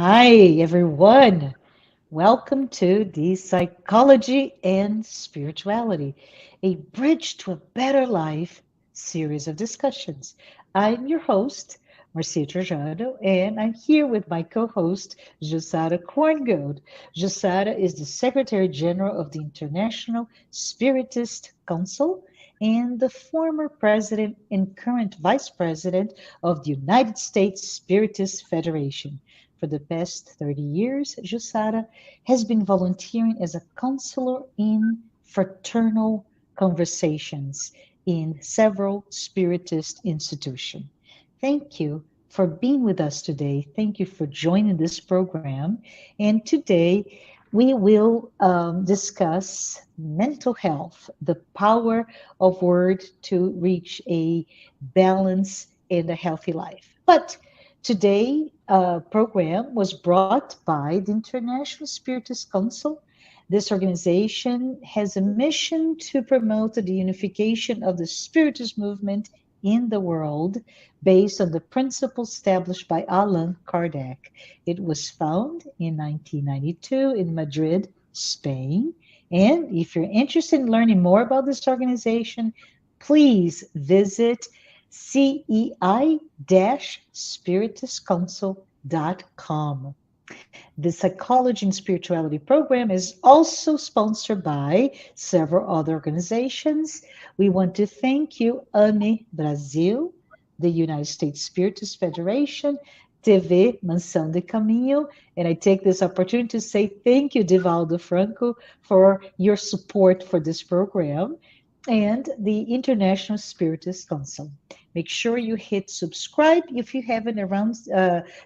Hi, everyone. Welcome to the Psychology and Spirituality, a Bridge to a Better Life series of discussions. I'm your host, Marcia Trajano, and I'm here with my co host, Jussara Korngold. Jussara is the Secretary General of the International Spiritist Council and the former president and current vice president of the United States Spiritist Federation. For the past 30 years, Jussara has been volunteering as a counselor in fraternal conversations in several spiritist institutions. Thank you for being with us today. Thank you for joining this program. And today we will discuss mental health, the power of word to reach a balance and a healthy life. But today, program was brought by the International Spiritist Council. This organization has a mission to promote the unification of the Spiritist movement in the world based on the principles established by Allan Kardec. It was founded in 1992 in Madrid, Spain. And if you're interested in learning more about this organization, please visit cei-spiritistcouncil.com. The Psychology and Spirituality program is also sponsored by several other organizations. We want to thank you, AME Brasil, the United States Spiritist Federation, TV Mansão de Caminho, and I take this opportunity to say thank you, Divaldo Franco, for your support for this program, and the International Spiritist Council. Make sure you hit subscribe if you haven't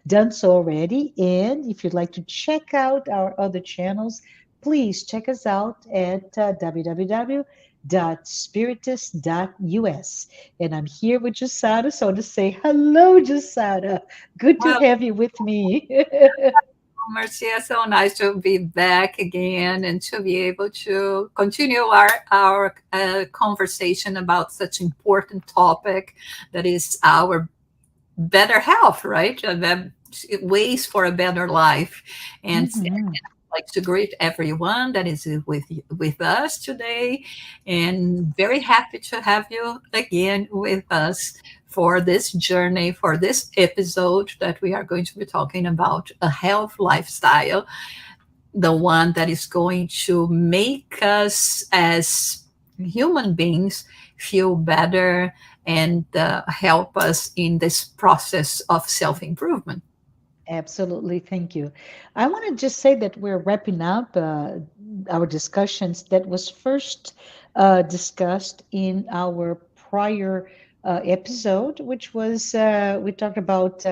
done so already. And if you'd like to check out our other channels, please check us out at www.spiritist.us. And I'm here with Jussara, so I want to say hello, Jussara. Good to Well, have you with me. Marcia, so nice to be back again and to be able to continue our conversation about such important topic that is our better health, right? Ways for a better life. And Mhm. I'd like to greet everyone that is with us today, and very happy to have you again with us for this journey, for this episode that we are going to be talking about a health lifestyle, the one that is going to make us as human beings feel better and help us in this process of self improvement. Absolutely. Thank you. I want to just say that we're wrapping up our discussions that was first discussed in our prior episode, which was we talked about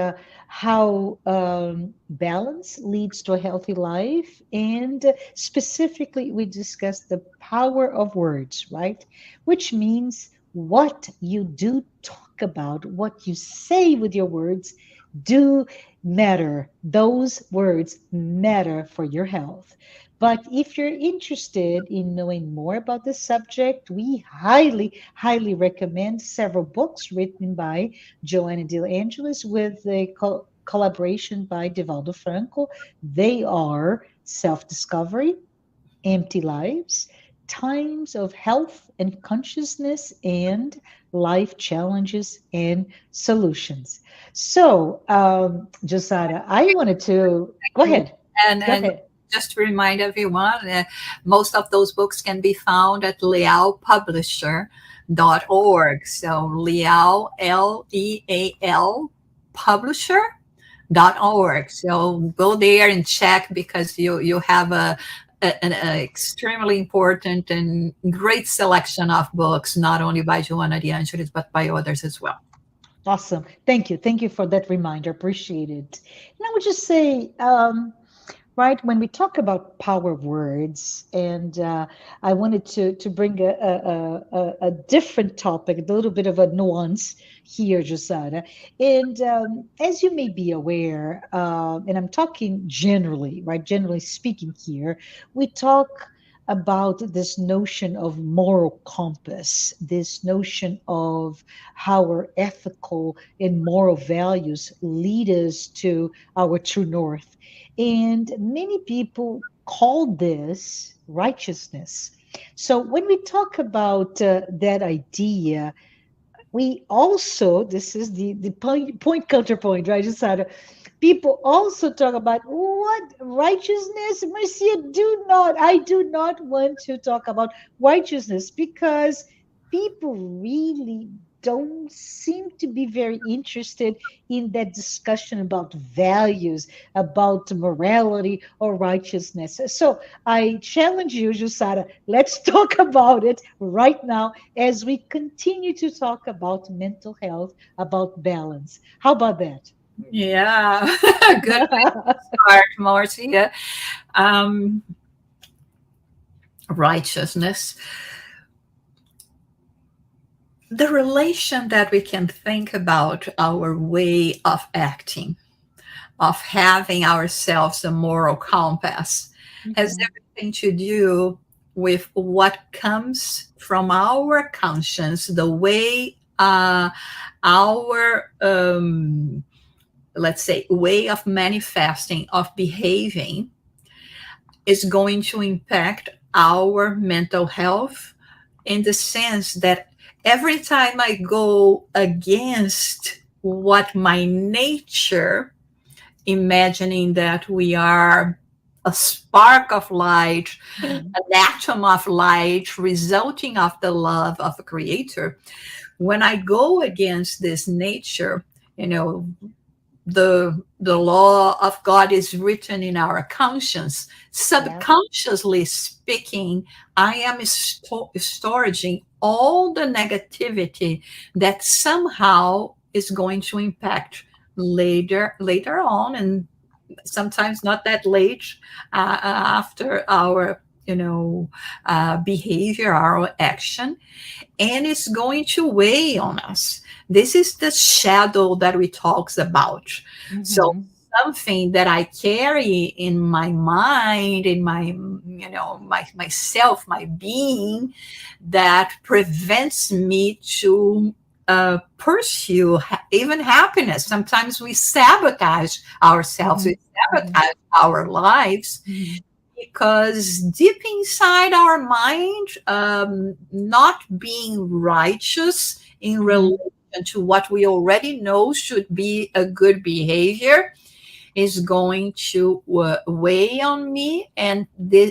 how balance leads to a healthy life. And specifically, we discussed the power of words, right? Which means what you do talk about, what you say with your words do matter. Those words matter for your health. But if you're interested in knowing more about this subject, we highly recommend several books written by Joanna de Angelis with a collaboration by Divaldo Franco. They are Self Discovery, Empty Lives, Times of Health and Consciousness, and Life Challenges and Solutions. So, Josada, I wanted to go You ahead. Go and ahead. just to remind everyone, most of those books can be found at lealpublisher.org. So Leal, Leal publisher.org. So go there and check because you have an extremely important and great selection of books, not only by Joanna de Angelis, but by others as well. Awesome. Thank you. Thank you for that reminder. Appreciate it. And I would just say, right, when we talk about power words, and I wanted to bring a different topic, a little bit of a nuance here, Josada. And as you may be aware, and I'm talking generally, right, generally speaking here, we talk. about this notion of moral compass, this notion of how our ethical and moral values lead us to our true north. And many people call this righteousness. So when we talk about that idea, we also, this is the point counterpoint, right, Jussara? People also talk about what righteousness, Marcia, I do not want to talk about righteousness because people really don't seem to be very interested in that discussion about values, about morality or righteousness. So I challenge you, Jussara, let's talk about it right now as we continue to talk about mental health, about balance. How about that? Yeah, good start, Marcia. Um, Righteousness. The relation that we can think about our way of acting, of having ourselves a moral compass, has Mhm. everything to do with what comes from our conscience, the way our, let's say, way of manifesting, of behaving is going to impact our mental health in the sense that every time I go against what my nature, imagining that we are a spark of light, Mhm. an atom of light resulting of the love of a creator, when I go against this nature, you know, the law of God is written in our conscience. Yeah. Subconsciously speaking, I am storing all the negativity that somehow is going to impact later on, and sometimes not that late after our behavior, our action, and it's going to weigh on us. This is the shadow that we talks about. So Mhm. something that I carry in my mind, in my myself, my being, that prevents me to pursue even happiness. Sometimes we sabotage ourselves, we Mhm. Mhm. sabotage our lives Mhm. because deep inside our mind, not being righteous in relation Mhm. to what we already know should be a good behavior is going to weigh on me, and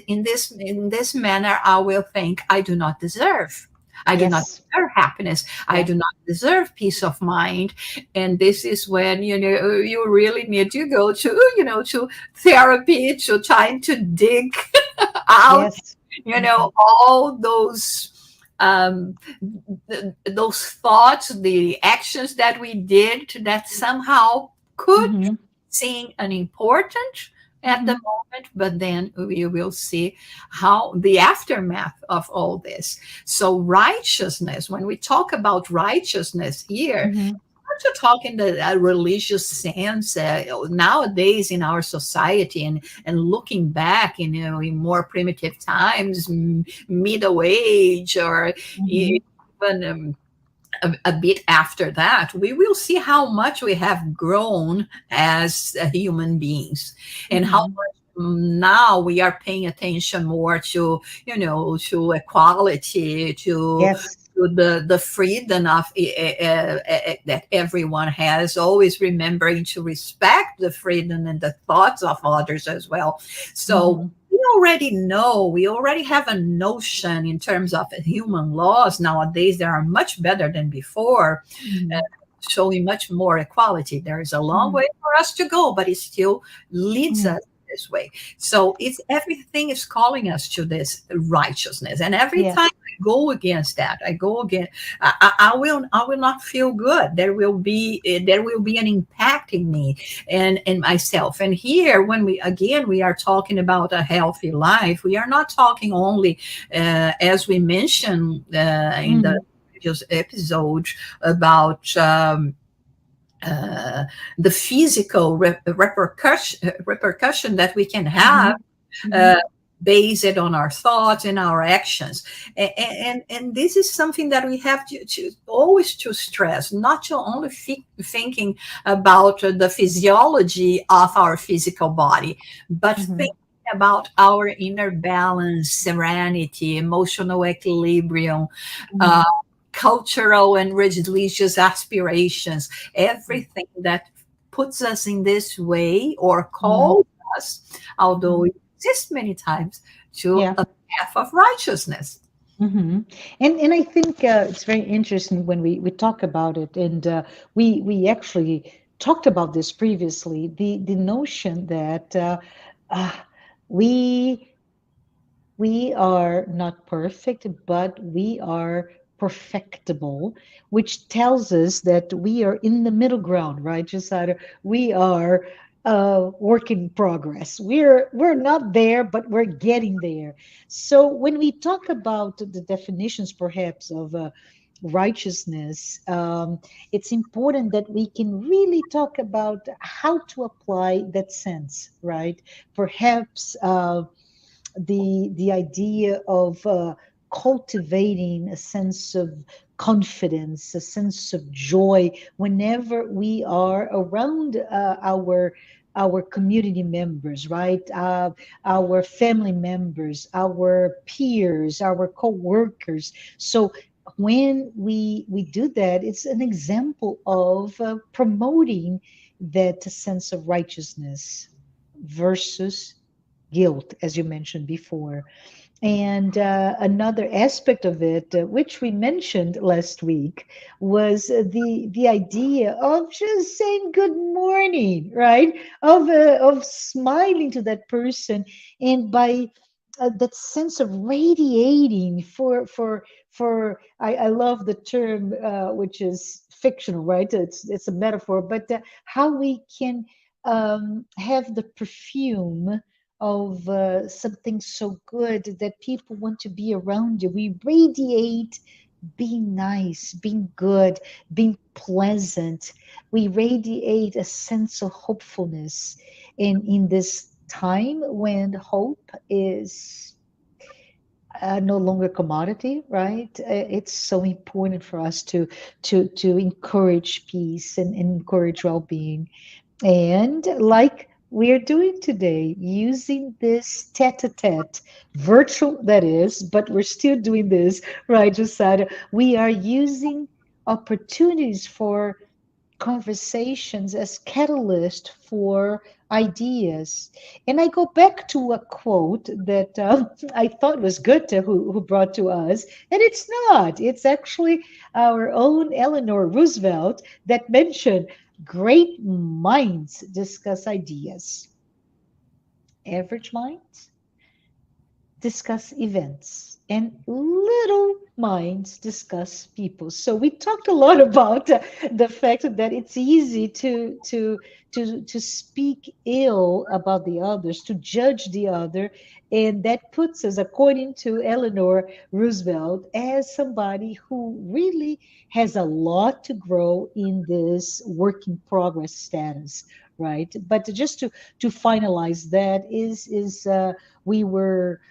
in this manner I will think I do not deserve, I do not Yes. deserve happiness, I Yeah. do not deserve peace of mind. And this is when you really need to go to therapy, to trying to dig out Yes. Mhm. all um, those thoughts, the actions that we did that somehow could Mhm. seem unimportant at the Mhm. moment, but then we will see how the aftermath of all this. So righteousness, when we talk about righteousness here, Mhm. not to talk in the religious sense nowadays in our society, and looking back, in more primitive times, middle age, or even Mhm. a bit after that, we will see how much we have grown as human beings, and how Mhm. much now we are paying attention more to equality, Yes. to the freedom of that everyone has, always remembering to respect the freedom and the thoughts of others as well. So Mhm. we already have a notion in terms of human laws nowadays that are much better than before, uh, Mhm. showing much more equality. There is a long Mhm. way for us to go, but it still leads Mhm. us this way. So it's everything is calling us to this righteousness, and every Yeah. time I go against that, I go again. I will not feel good. There will be an impact in me and myself. And here, when we are talking about a healthy life, we are not talking only, as we mentioned in the Mhm. previous episode, about uh, the physical repercussion that we can have Mhm. uh, Mhm. based on our thoughts and our actions. And this is something that we have to always to stress, not to only thinking about the physiology of our physical body, but Mhm. thinking about our inner balance, serenity, emotional equilibrium, uh, Mhm. cultural and religious aspirations, everything that puts us in this way or Mhm. calls us, although Mhm. it exists many times, to Yeah. a path of righteousness. Hmm. And I think it's very interesting when we talk about it, and we actually talked about this previously. The notion that uh, we we are not perfect, but we are perfectible, which tells us that we are in the middle ground, right, Jussara? We are work in progress. We're not there, but we're getting there. So when we talk about the definitions, perhaps of righteousness, it's important that we can really talk about how to apply that sense, right? Perhaps. The idea of cultivating a sense of confidence, a sense of joy whenever we are around our community members, right? Our family members, our peers, our co-workers. So when we do that, it's an example of promoting that sense of righteousness versus guilt, as you mentioned before. And another aspect of it, which we mentioned last week, was the idea of just saying good morning, right? Of smiling to that person, and by that sense of radiating for I love the term which is fictional, right? It's a metaphor, but how we can have the perfume of something so good that people want to be around you. We radiate being nice, being good, being pleasant. We radiate a sense of hopefulness in this time when hope is no longer commodity, right? It's so important for us to encourage peace and encourage well-being. And like we're doing today, using this tete-a-tete, virtual that is, but we're still doing this, right, Josiah? We are using opportunities for conversations as catalyst for ideas. And I go back to a quote that I thought was good to who brought to us, and it's not. It's actually our own Eleanor Roosevelt that mentioned great minds discuss ideas, average minds discuss events, and little minds discuss people. So we talked a lot about the fact that it's easy to speak ill about the others, to judge the other, and that puts us, according to Eleanor Roosevelt, as somebody who really has a lot to grow in this work in progress status, right? But just to finalize that is we were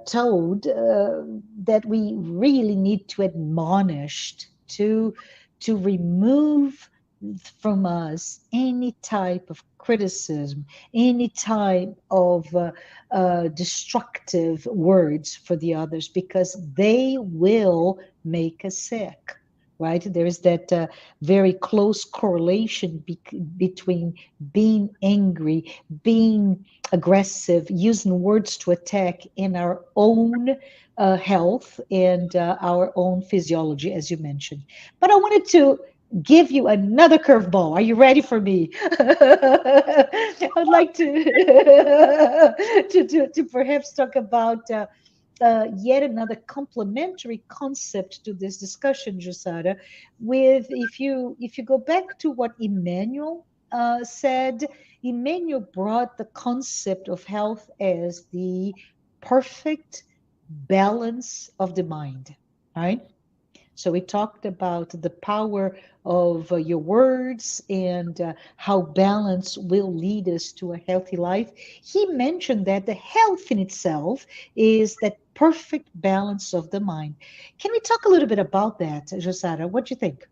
told that we really need to admonish to remove from us any type of criticism, any type of destructive words for the others, because they will make us sick. Right? There is that very close correlation between being angry, being aggressive, using words to attack in our own health and our own physiology, as you mentioned. But I wanted to give you another curveball. Are you ready for me? I'd like to perhaps talk about yet another complementary concept to this discussion, Jussara. With if you go back to what Emmanuel said, Emmanuel brought the concept of health as the perfect balance of the mind, right? So we talked about the power of your words and how balance will lead us to a healthy life. He mentioned that the health in itself is that perfect balance of the mind. Can we talk a little bit about that, Jussara? What do you think?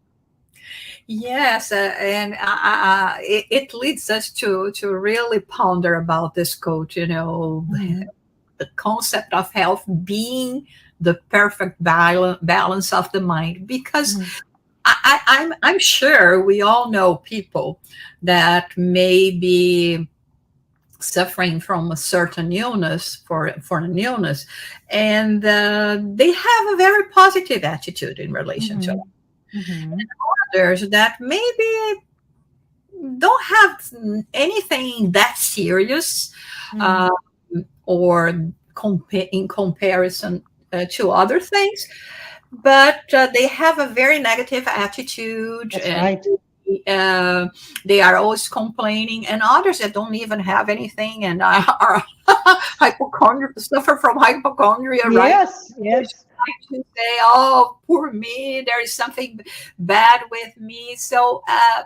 Yes, and it leads us to really ponder about this quote. Mhm, The concept of health being the perfect balance of the mind, because mhm, I'm sure we all know people that may be suffering from a certain illness, for an illness, and they have a very positive attitude in relation to mhm, mhm, others that maybe don't have anything that serious, uh, mhm. or in comparison to other things, but they have a very negative attitude, That's and right. uh, they are always complaining, and others that don't even have anything and are suffer from hypochondria, right? Yes, yes. To say, "Oh, poor me, there is something bad with me." So,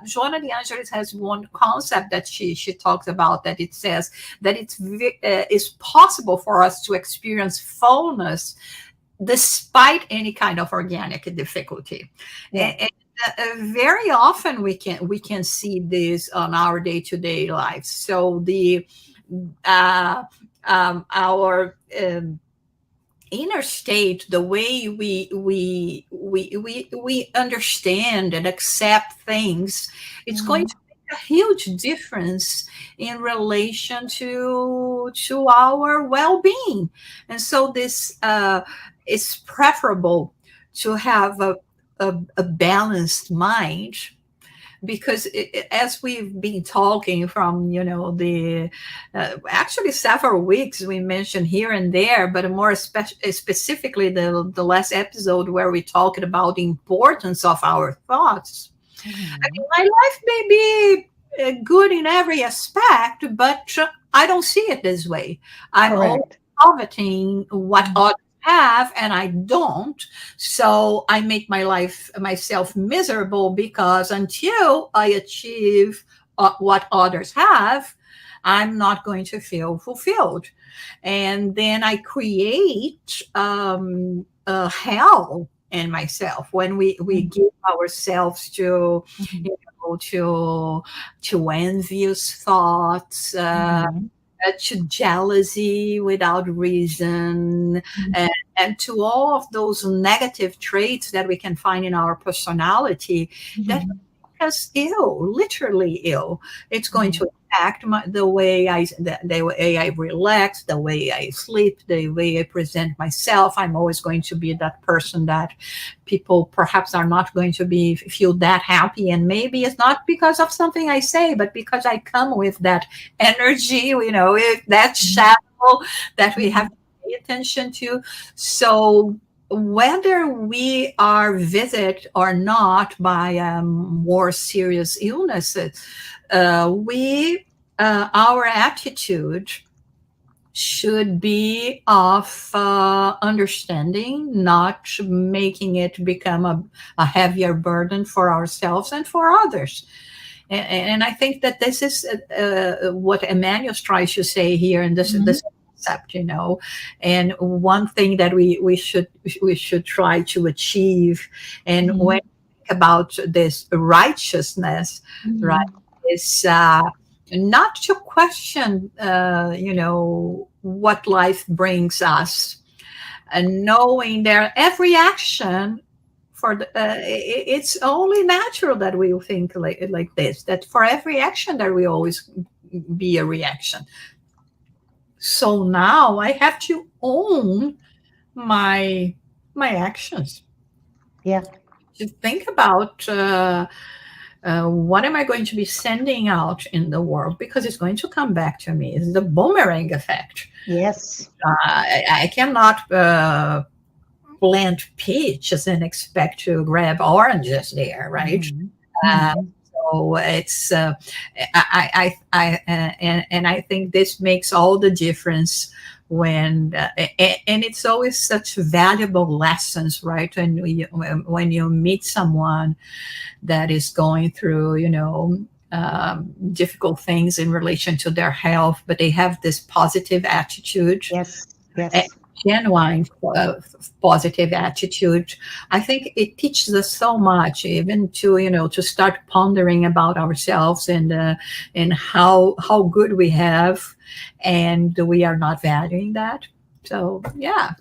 Joanna de Angelis has one concept that she talks about, that it says that it's possible for us to experience fullness despite any kind of organic difficulty. Yeah. And very often we can see this on our day-to-day lives. So the uh, our inner state, the way we understand and accept things, it's going Mhm, to make a huge difference in relation to our well-being. And so this is preferable to have a balanced mind, because as we've been talking from the actually several weeks, we mentioned here and there, but more specifically the last episode where we talked about the importance of our thoughts. mhm. My life may be good in every aspect, but I don't see it this way. I'm always Correct. coveting what Mhm, others have, and I don't. So I make my life myself miserable, because until I achieve what others have, I'm not going to feel fulfilled. And then I create a hell in myself when we mhm, give ourselves to mhm, you to envious thoughts, mhm, to jealousy without reason, mhm, and to all of those negative traits that we can find in our personality that mhm, make us ill, literally ill. It's going mhm, to impact the way I relax, the way I sleep, the way I present myself. I'm always going to be that person that people perhaps are not going to be feel that happy, and maybe it's not because of something I say, but because I come with that energy, that mhm, shadow that we have mhm. to pay attention to. So whether we are visited or not by more serious illnesses, we our attitude should be of understanding, not making it become a heavier burden for ourselves and for others. And I think that this is what Emmanuel tries to say here in this Mhm, concept, and one thing that we should try to achieve. And when mhm, we think about this righteousness, right, mhm, is not to question, what life brings us, and knowing that every action it's only natural that we think like this, that for every action there will always be a reaction. So now I have to own my my actions, yeah. to think about what am I going to be sending out in the world, because it's going to come back to me. It's the boomerang effect. Yes. I cannot plant peaches and expect to grab oranges there, right? Mhm, Uh, mhm, it's and I think this makes all the difference when and it's always such valuable lessons, right? When you meet someone that is going through, difficult things in relation to their health, but they have this positive attitude, Yes, a yes. genuine positive attitude. I think it teaches us so much, even to to start pondering about ourselves and how good we have, and we are not valuing that. So yeah.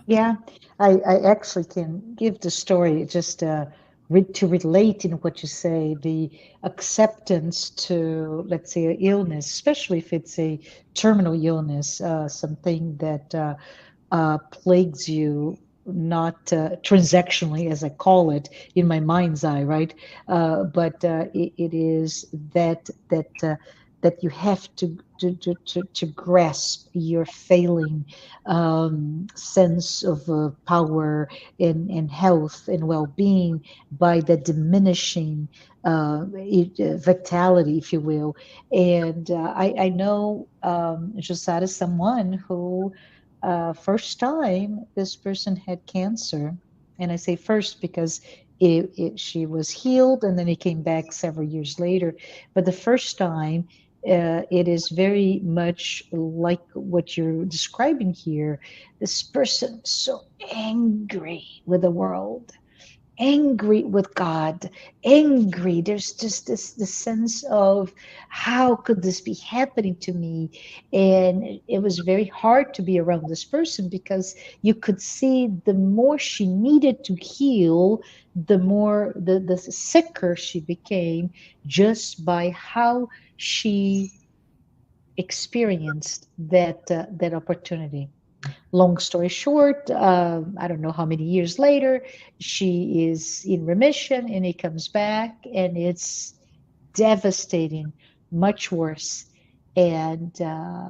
Yeah, I actually can give the story just to relate in what you say, the acceptance to, let's say, an illness, especially if it's a terminal illness, something that plagues you, not transactionally, as I call it in my mind's eye, right? But it is that you have to grasp your failing sense of power and health and well-being by the diminishing vitality, if you will. And I know Jussara is someone who first time this person had cancer, and I say first because she was healed and then it came back several years later. But the first time, it is very much like what you're describing here. This person so angry with the world, angry with God, angry. There's just this sense of how could this be happening to me? And it was very hard to be around this person because you could see the more she needed to heal, the more the sicker she became just by how she experienced that opportunity. Long story short, I don't know how many years later, she is in remission and it comes back and it's devastating, much worse. And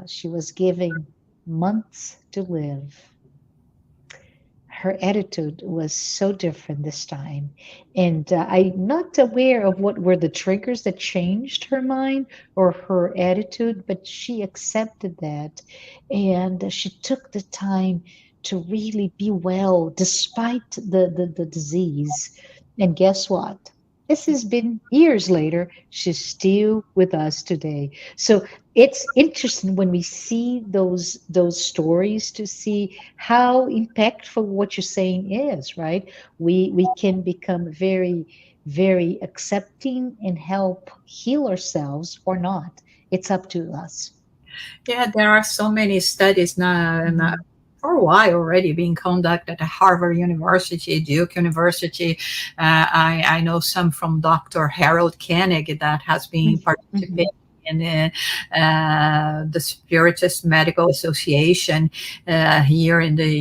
she was given months to live. Her attitude was so different this time. And I'm not aware of what were the triggers that changed her mind or her attitude, but she accepted that. And she took the time to really be well despite the disease. And guess what? This has been years later. She's still with us today. So it's interesting when we see those stories to see how impactful what you're saying is, right? We can become very, very accepting and help heal ourselves or not. It's up to us. Yeah, there are so many studies now, Mhm. for a while already being conducted at Harvard University, Duke University. I know some from Dr. Harold Koenig that has been Mhm. participating in the Spiritist Medical Association here in the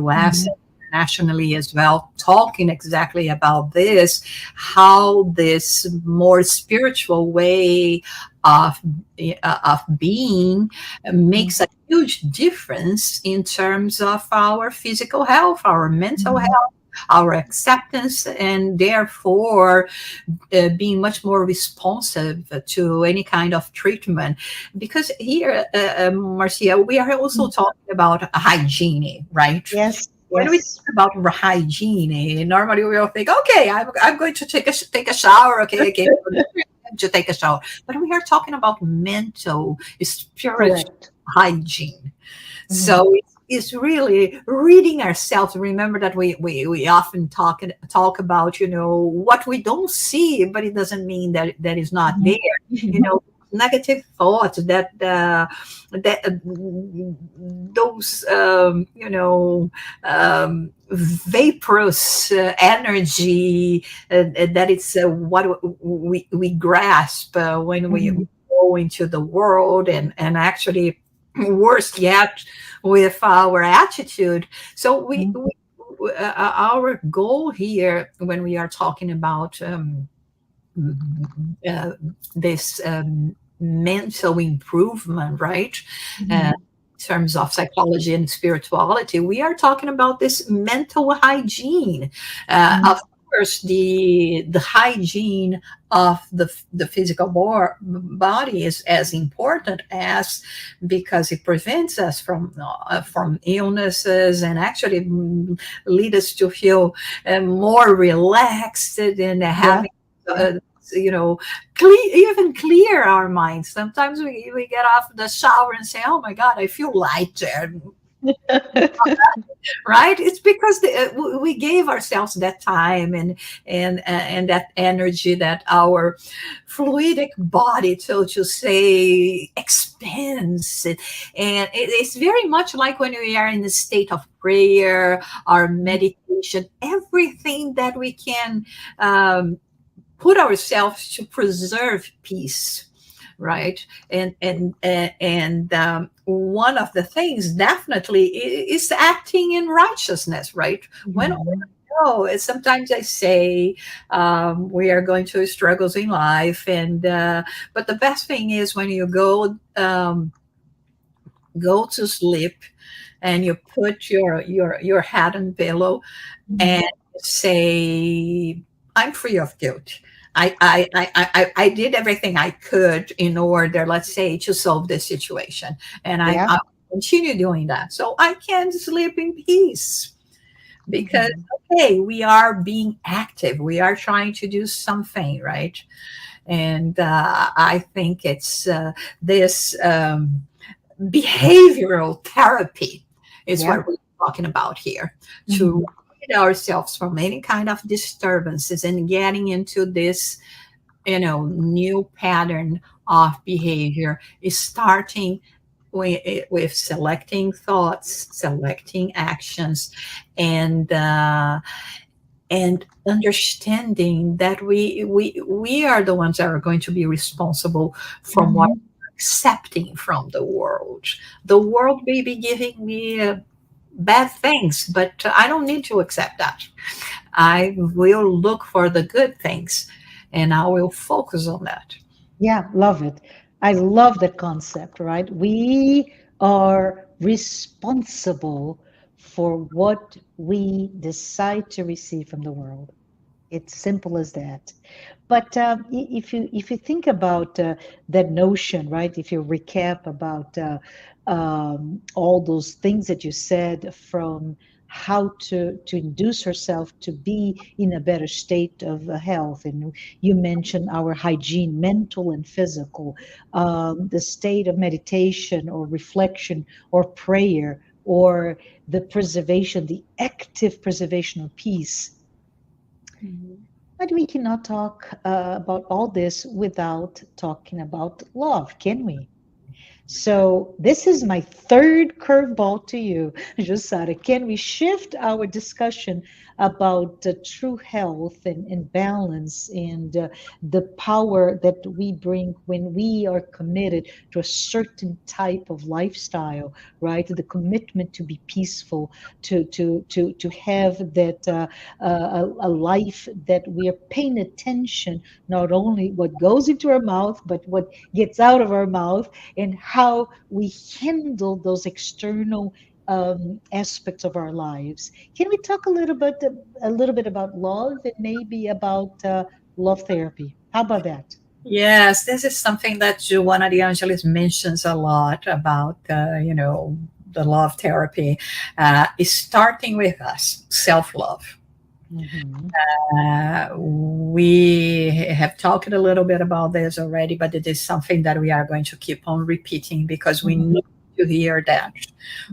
US. Mhm. Nationally as well, talking exactly about this, how this more spiritual way of being makes a Mhm. huge difference in terms of our physical health, our mental Mhm. health, our acceptance, and therefore being much more responsive to any kind of treatment. Because here, Marcia, we are also Mhm. talking about hygiene, right? Yes, When we yes, talk about hygiene, normally we will think, okay, I'm going to take a shower, okay, okay, to take a shower. But we are talking about mental, spiritual correct. hygiene. Mhm. So it's really reading ourselves. Remember that we often talk about, what we don't see, but it doesn't mean that that is not there. Mhm. You Mhm. know, negative thoughts that those vaporous energy that it's what we grasp when we Mhm. go into the world, and actually worse yet with our attitude. So our goal here when we are talking about uh, this mental improvement, right? Uh, Mhm. in terms of psychology and spirituality, we are talking about this mental hygiene of Mhm. course, the hygiene of the physical body is as important as, because it prevents us from illnesses, and actually lead us to feel more relaxed and Yeah. having Yeah. uh, you know, even clear our minds. Sometimes we get off the shower and say, oh my god, I feel lighter, right? It's because we gave ourselves that time and that energy that our fluidic body, so to say, expands. And it's very much like when we are in the state of prayer or meditation. Everything that we can um, put ourselves to preserve peace, right? And one of the things definitely is acting in righteousness, right? When Mhm. no, sometimes I say we are going through struggles in life, and but the best thing is when you go to sleep and you put your head on pillow and Mhm. say, I'm free of guilt. I did everything I could in order, let's say, to solve this situation. And Yeah. I continue doing that. So I can sleep in peace because, Mhm. okay, we are being active. We are trying to do something, right? And I think it's this behavioral therapy is Yeah. what we're talking about here, to Mhm. rid ourselves from any kind of disturbances and getting into this, new pattern of behavior, is starting with selecting thoughts, selecting actions, and understanding that we are the ones that are going to be responsible from what Mhm. we're accepting from the world. The world may be giving me bad things, but I don't need to accept that. I will look for the good things, and I will focus on that. Yeah, love it. I love that concept, right? We are responsible for what we decide to receive from the world. It's simple as that. But if you think about that notion, right? If you recap about all those things that you said, from how to induce herself to be in a better state of health, and you mentioned our hygiene, mental and physical, the state of meditation or reflection or prayer, or the preservation, the active preservation of peace. But we cannot talk about all this without talking about love, can we? So this is my third curveball to you, Jussara. Can we shift our discussion about true health and balance, and the power that we bring when we are committed to a certain type of lifestyle, right? The commitment to be peaceful, to have that a life that we are paying attention, not only what goes into our mouth, but what gets out of our mouth, and how we handle those external aspects of our lives. Can we talk a little bit about love, and maybe about love therapy? How about that? Yes, this is something that Joanna de Angelis mentions a lot about, the love therapy, is starting with us, self love. Hmm. We have talked a little bit about this already, but it is something that we are going to keep on repeating because we Hmm. need to hear that.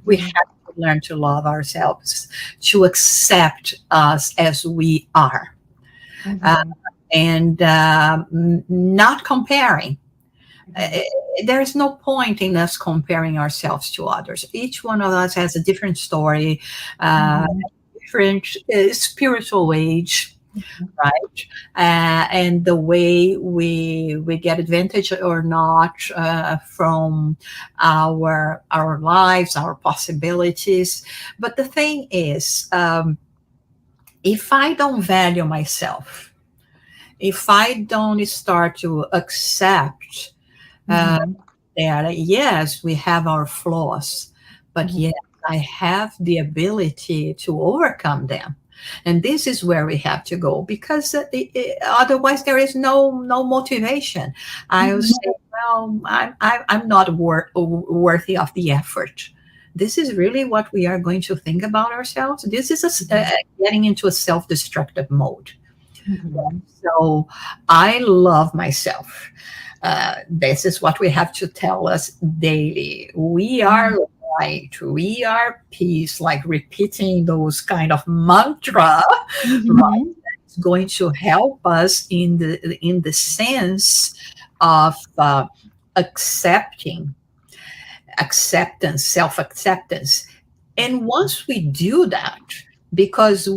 We Hmm. have to learn to love ourselves, to accept us as we are, uh, Hmm. and not comparing. Uh, Hmm. there is no point in us comparing ourselves to others. Each one of us has a different story, uh, Hmm. different spiritual age, right? And the way we get advantage or not from our lives, our possibilities. But the thing is, if I don't value myself, if I don't start to accept uh, Hmm. that yes, we have our flaws, but Hmm. yes, I have the ability to overcome them. And this is where we have to go, because otherwise there is no motivation. I will Mhm. say, well, I'm not worthy of the effort. This is really what we are going to think about ourselves. This is getting into a self-destructive mode. Mhm. So I love myself. This is what we have to tell us daily. We are Mhm. light. We are peace. Like repeating those kind of mantra, right? Mhm. It's going to help us in the sense of accepting, acceptance, self acceptance. And once we do that, because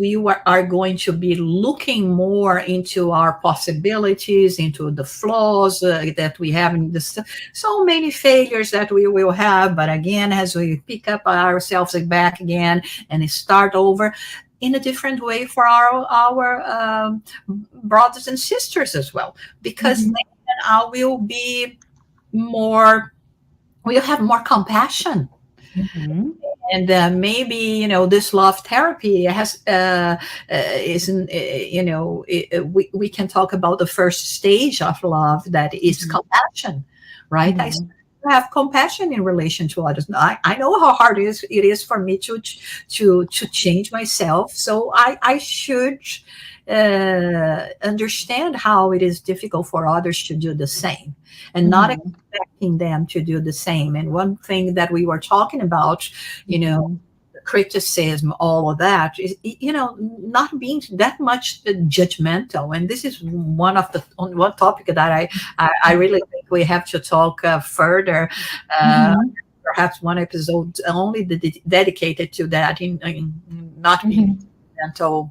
are going to be looking more into our possibilities, into the flaws that we have in this, so many failures that we will have. But again, as we pick up ourselves back again and start over in a different way for our brothers and sisters as well, because Mhm. then I will be more, we'll have more compassion. Mhm. And maybe, this love therapy has isn't we can talk about the first stage of love, that is Mhm. compassion, right? I Mhm. have compassion in relation to others. I know how hard it is for me to change myself, so I should understand how it is difficult for others to do the same, and not Mhm. expecting them to do the same. And one thing that we were talking about, you know, Mhm. criticism, all of that, is, not being that much judgmental. And this is on one topic that I really think we have to talk further. Uh, Mhm. Perhaps one episode only dedicated to that, in not being Mhm. judgmental,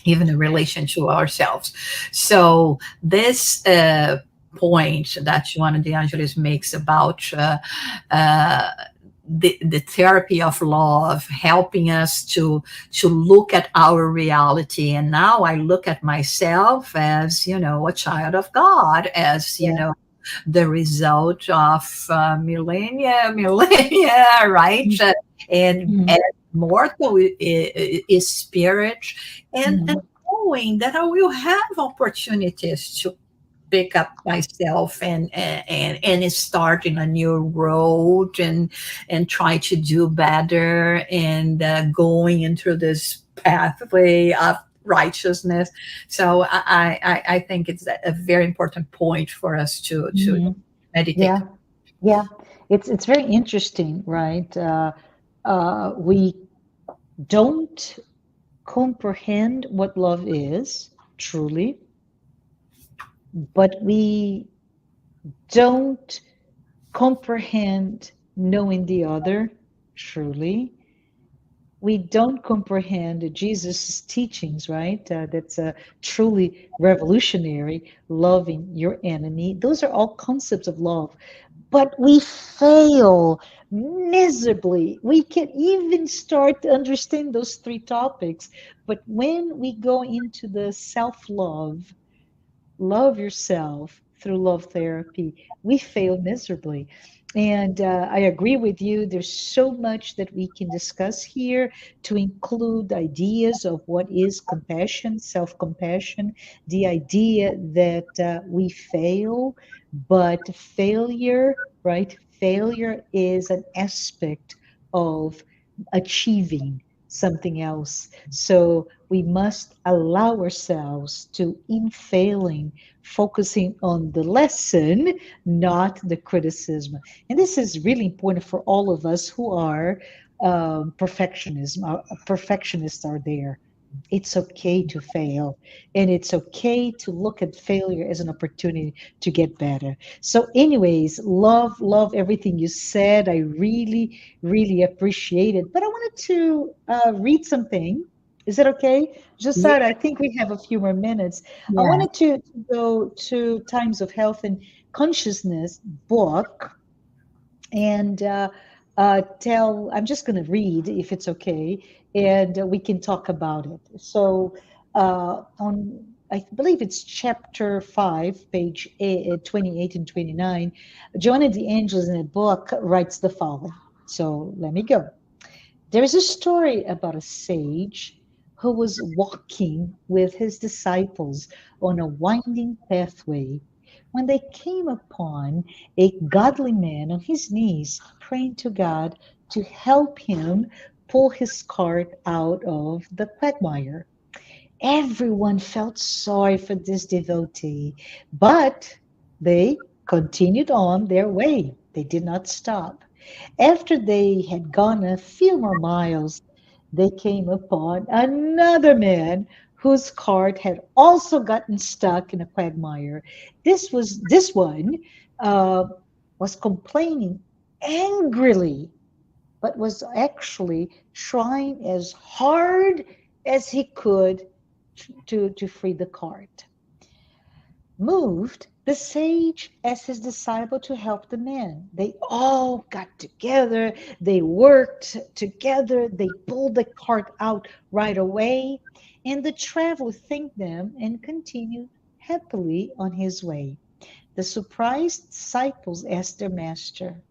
even in relation to ourselves. So this point that Joanna de Angelis makes about uh, the therapy of love, helping us to look at our reality. And now I look at myself as, a child of God, as, Yeah. the result of millennia, right? And Mhm. mortal is spirit, and Mhm. knowing that I will have opportunities to pick up myself and start in a new road, and try to do better, and going into this pathway of righteousness. So I think it's a very important point for us to Mhm. meditate. Yeah. Yeah. It's very interesting, right? We don't comprehend what love is truly, but we don't comprehend knowing the other truly. We don't comprehend Jesus' teachings, right? That's truly revolutionary, loving your enemy. Those are all concepts of love. But we fail miserably. We can even start to understand those three topics. But when we go into the self love, love yourself through love therapy, we fail miserably. And I agree with you. There's so much that we can discuss here to include ideas of what is compassion, self compassion, the idea that we fail, but failure, right? Failure is an aspect of achieving something else. So we must allow ourselves to, in failing, focusing on the lesson, not the criticism. And this is really important for all of us who are perfectionists are there. It's okay to fail, and it's okay to look at failure as an opportunity to get better. So, anyways, love everything you said. I really, really appreciate it. But I wanted to read something. Is it okay? Yeah, Jussara, I think we have a few more minutes. I yeah, wanted to go to Times of Health and Consciousness book and I'm just going to read if it's okay, and we can talk about it. So, I believe it's chapter 5, page 28 and 29, Joanna de Angelis in a book writes the following. So, let me go. There's a story about a sage who was walking with his disciples on a winding pathway when they came upon a godly man on his knees praying to God to help him pull his cart out of the quagmire. Everyone felt sorry for this devotee, but they continued on their way. They did not stop. After they had gone a few more miles, they came upon another man whose cart had also gotten stuck in a quagmire. This one uh, was complaining angrily, but was actually trying as hard as he could to free the cart. Moved, the sage asked his disciple to help the man. They all got together, they worked together, they pulled the cart out right away, and the traveler thanked them and continued happily on his way. The surprised disciples asked their master,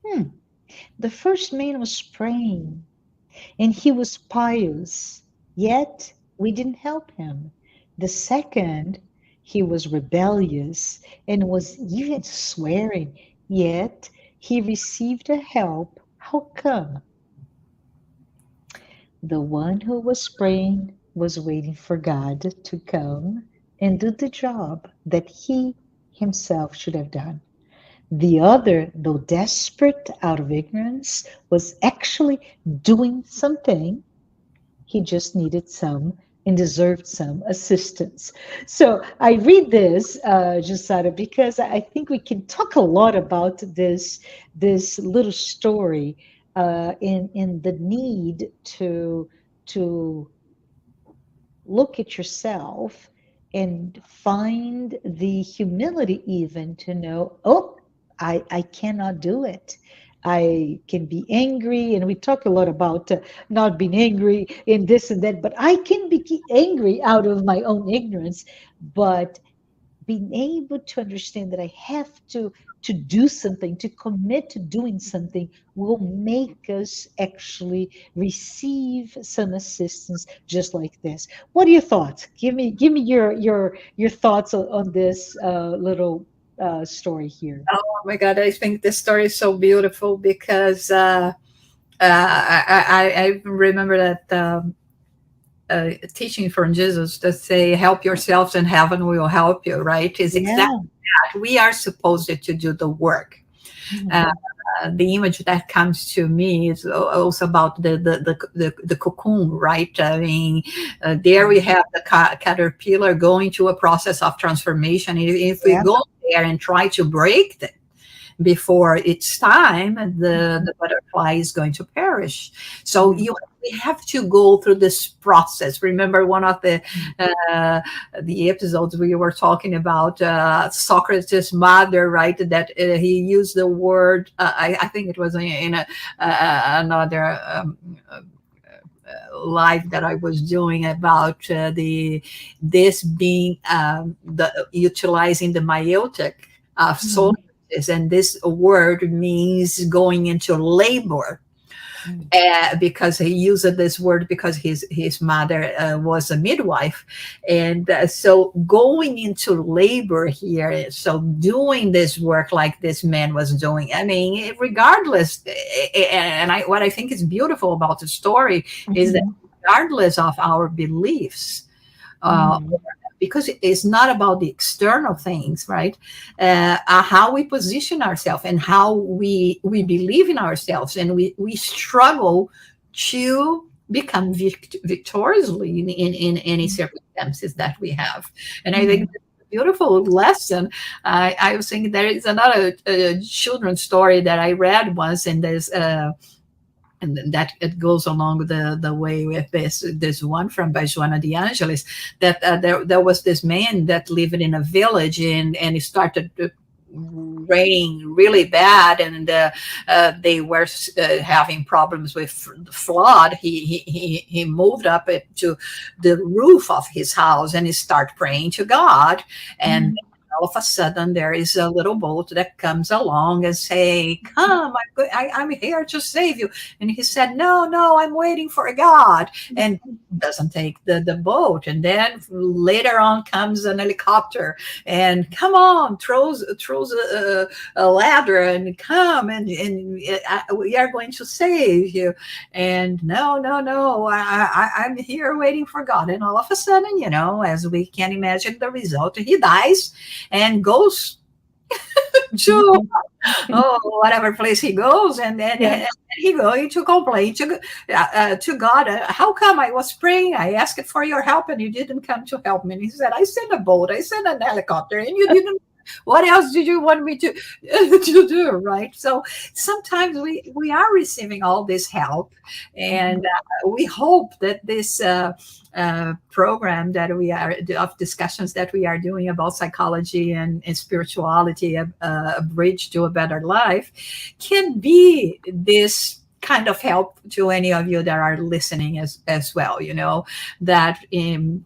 "Hmm, the first man was praying and he was pious, yet we didn't help him. The second, he was rebellious and was even swearing, yet he received a help. How come?" The one who was praying was waiting for God to come and do the job that he himself should have done. The other, though desperate out of ignorance, was actually doing something. He just needed some and deserved some assistance. So I read this, Jussara, because I think we can talk a lot about this little story in the need to look at yourself and find the humility even to know, oh, I cannot do it. I can be angry, and we talk a lot about not being angry in this and that, but I can be angry out of my own ignorance. But being able to understand that I have to do something, to commit to doing something, will make us actually receive some assistance just like this. What are your thoughts? Give me your thoughts on this little story here. Oh my God, I think this story is so beautiful because I remember that teaching from Jesus that say, "Help yourselves, and heaven will help you." Right? Is exactly Yeah. that. We are supposed to do the work. Uh, Mhm. the image that comes to me is also about the cocoon, right? I mean, there we have the caterpillar going through a process of transformation. If we Yeah. go there and try to break them before its time, Mhm. the butterfly is going to perish. So we have to go through this process. Remember one of the episodes we were talking about Socrates' mother, right? That he used the word. I think it was in another. Live that I was doing about the this being the utilizing the meiotic of Mhm. solstice, and this word means going into labor Mhm. because he used this word because his mother was a midwife, and so going into labor here, so doing this work like this man was doing. I mean, regardless, and what I think is beautiful about the story is that Mhm. regardless of our beliefs. Uh, Mhm. because it's not about the external things, right? How we position ourselves and how we believe in ourselves, and we struggle to become victoriously in any circumstances that we have. And I think Mhm. that's a beautiful lesson. I was thinking there is another children's story that I read once, and there's and that it goes along the way with this one from by Joanna de Angelis, that there was this man that lived in a village, and it started raining really bad, and they were having problems with flood. He moved up it to the roof of his house, and he started praying to God, and Mhm. all of a sudden there is a little boat that comes along and say, come, I'm here to save you. And he said, no, no, I'm waiting for God. And doesn't take the boat. And then later on comes an helicopter and come on, throws a ladder and come and we are going to save you. And no, no, no, I'm here waiting for God. And all of a sudden, as we can imagine the result, he dies and goes to whatever place he goes, and then Yeah. he going to complain to God. How come I was praying? I asked for your help, and you didn't come to help me. And he said, I sent a boat, I sent an helicopter, and you didn't. What else did you want me to to do? Right. So sometimes we are receiving all this help, and we hope that this program that we are of discussions that we are doing about psychology and spirituality, a bridge to a better life, can be this kind of help to any of you that are listening as well. That in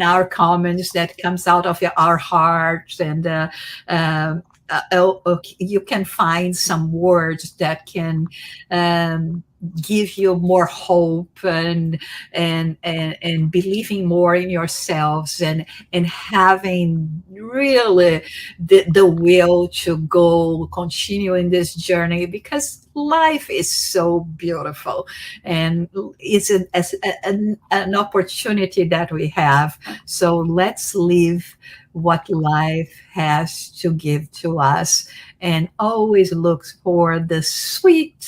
our comments that comes out of our hearts, and you can find some words that can give you more hope and believing more in yourselves, and having really the will to go continue in this journey, because life is so beautiful, and it's an opportunity that we have. So let's live what life has to give to us, and always look for the sweet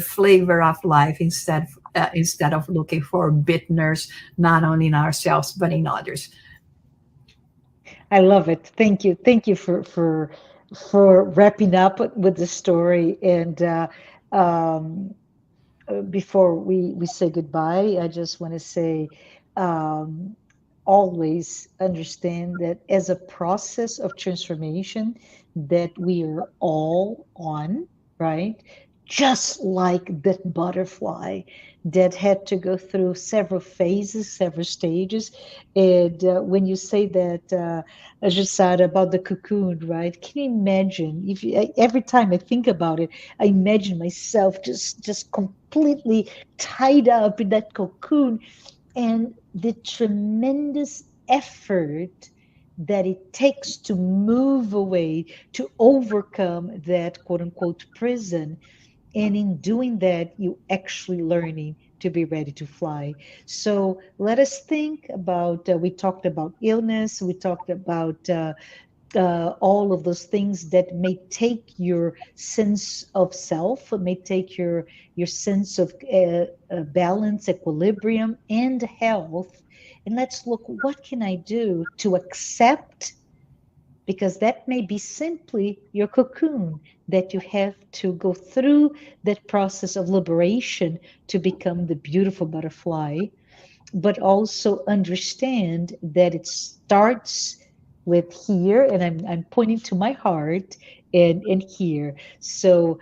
flavor of life, instead of looking for bitterness, not only in ourselves but in others. I love it. Thank you. Thank you for wrapping up with the story. And um, before we say goodbye, I just want to say, um, always understand that as a process of transformation that we are all on, right? Just like that butterfly that had to go through several phases, several stages. And when you say that, Jussara, about the cocoon, right? Can you imagine if every time I think about it, I imagine myself just completely tied up in that cocoon, and the tremendous effort that it takes to move away, to overcome that quote unquote prison. And in doing that, you actually learning to be ready to fly. So let us think about, we talked about illness, we talked about all of those things that may take your sense of self, may take your sense of balance, equilibrium, and health. And let's look, what can I do to accept, because that may be simply your cocoon, that you have to go through that process of liberation to become the beautiful butterfly, but also understand that it starts with here, and I'm pointing to my heart, and here. So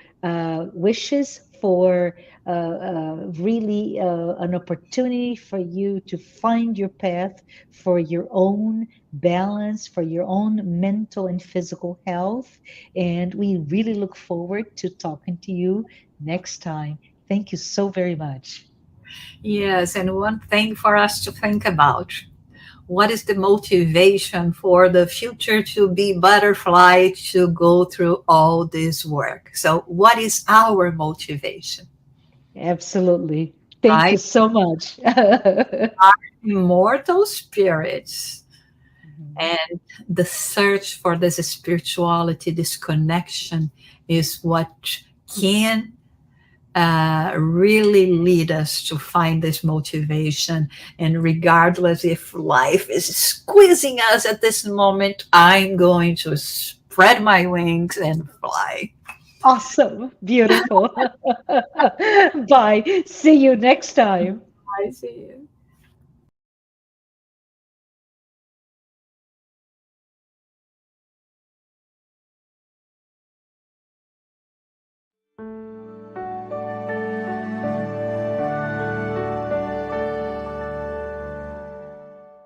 wishes for really an opportunity for you to find your path for your own balance, for your own mental and physical health. And we really look forward to talking to you next time. Thank you so very much. Yes, and one thing for us to think about: what is the motivation for the future to be butterfly, to go through all this work? So what is our motivation? Absolutely. Thank you Right? so much. Immortal spirits, Mhm. and the search for this spirituality, this connection, is what can really lead us to find this motivation. And regardless if life is squeezing us at this moment, I'm going to spread my wings and fly. Awesome. Beautiful. Bye. See you next time. I see you.